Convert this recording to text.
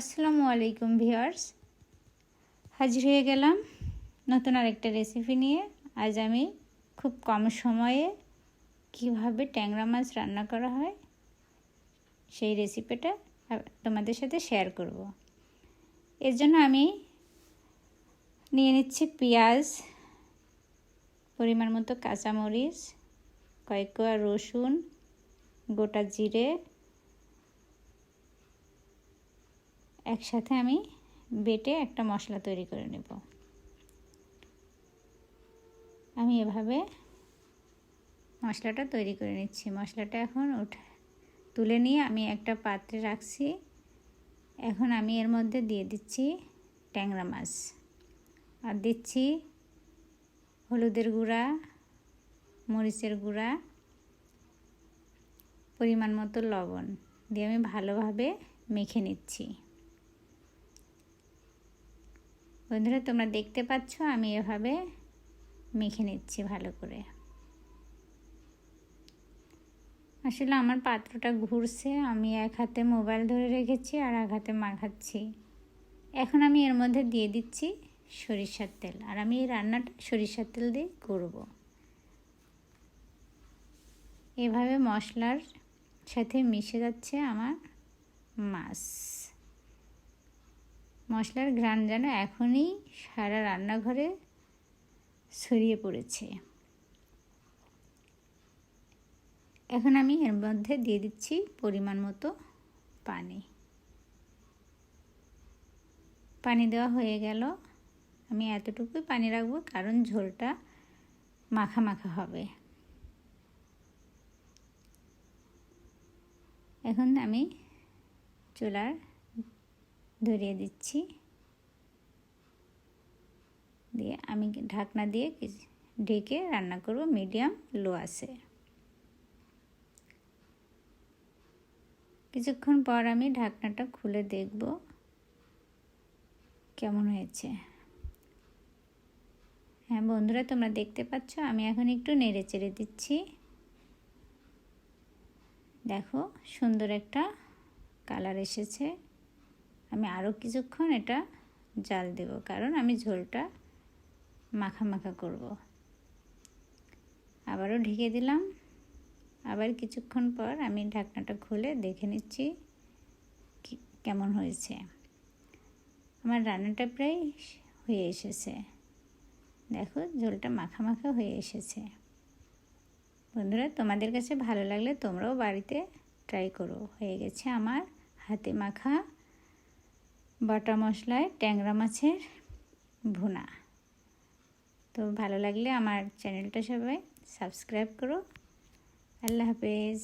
আসসালামু আলাইকুম ভিউয়ার্স, হাজির হয়ে গেলাম নতুন আরেকটা রেসিপি নিয়ে। আজ আমি খুব কম সময়ে কিভাবে ট্যাংরা মাছ রান্না করা হয় সেই রেসিপিটা তোমাদের সাথে শেয়ার করব। এর জন্য আমি নিয়ে নিচ্ছি পেঁয়াজ, পরিমাণ মতো কাঁচামরিচ, কয়েক কোয়া রসুন, গোটা জিরে একসাথে আমি বেটে একটা মশলা তৈরি করে নেব। আমি এভাবে মশলাটা তৈরি করে নিচ্ছি। মশলাটা এখন তুলে নিয়ে আমি একটা পাত্রে রাখছি। এখন আমি এর মধ্যে দিয়ে দিচ্ছি ট্যাংরা মাছ, আর দিচ্ছি হলুদের গুঁড়া, মরিচের গুঁড়া, পরিমাণ মতো লবণ দিয়ে আমি ভালোভাবে মেখে নিচ্ছি। বন্ধুরা, তোমরা দেখতে পাচ্ছ আমি এভাবে মেখে নিচ্ছি ভালো করে। আসলে আমার পাত্রটা ঘুরছে, আমি এক হাতে মোবাইল ধরে রেখেছি আর এক হাতে মাখাচ্ছি। এখন আমি এর মধ্যে দিয়ে দিচ্ছি সরিষার তেল, আর আমি এই রান্নাটা সরিষার তেল দিয়ে করব। এভাবে মশলার সাথে মিশে যাচ্ছে আমার মাছ। মশলার ঘ্রাণ যেন এখনই সারা রান্নাঘরে ছড়িয়ে পড়েছে। এখন আমি এর মধ্যে দিয়ে দিচ্ছি পরিমাণ মতো পানি দেওয়া হয়ে গেল। আমি এতটুকুই পানি রাখবো, কারণ ঝোলটা মাখা মাখা হবে। এখন আমি চুলার ধরিয়ে দিচ্ছি, দিয়ে আমি ঢাকনা দিয়ে ঢেকে রান্না করব মিডিয়াম লো আঁচে। কিছুক্ষণ পর আমি ঢাকনাটা খুলে দেখব কেমন হয়েছে। হ্যাঁ বন্ধুরা, তোমরা দেখতে পাচ্ছ আমি এখন একটু নেড়ে চেড়ে দিচ্ছি। দেখো সুন্দর একটা কালার এসেছে। আমি আরও কিছুক্ষণ এটা জাল দেব, কারণ আমি ঝোলটা মাখা মাখা করব। আবারও ঢেকে দিলাম। আবার কিছুক্ষণ পর আমি ঢাকনাটা খুলে দেখে নিচ্ছি কেমন হয়েছে। আমার রান্নাটা প্রায় হয়ে এসেছে। দেখো ঝোলটা মাখা মাখা হয়ে এসেছে। বন্ধুরা, তোমাদের কাছে ভালো লাগলে তোমরাও বাড়িতে ট্রাই করো। হয়ে গেছে আমার হাতে মাখা বাটা মশলায় ট্যাংরা মাছের ভুনা। তো ভালো লাগলে আমার চ্যানেলটা সবাই সাবস্ক্রাইব করো। আল্লাহ হাফেজ।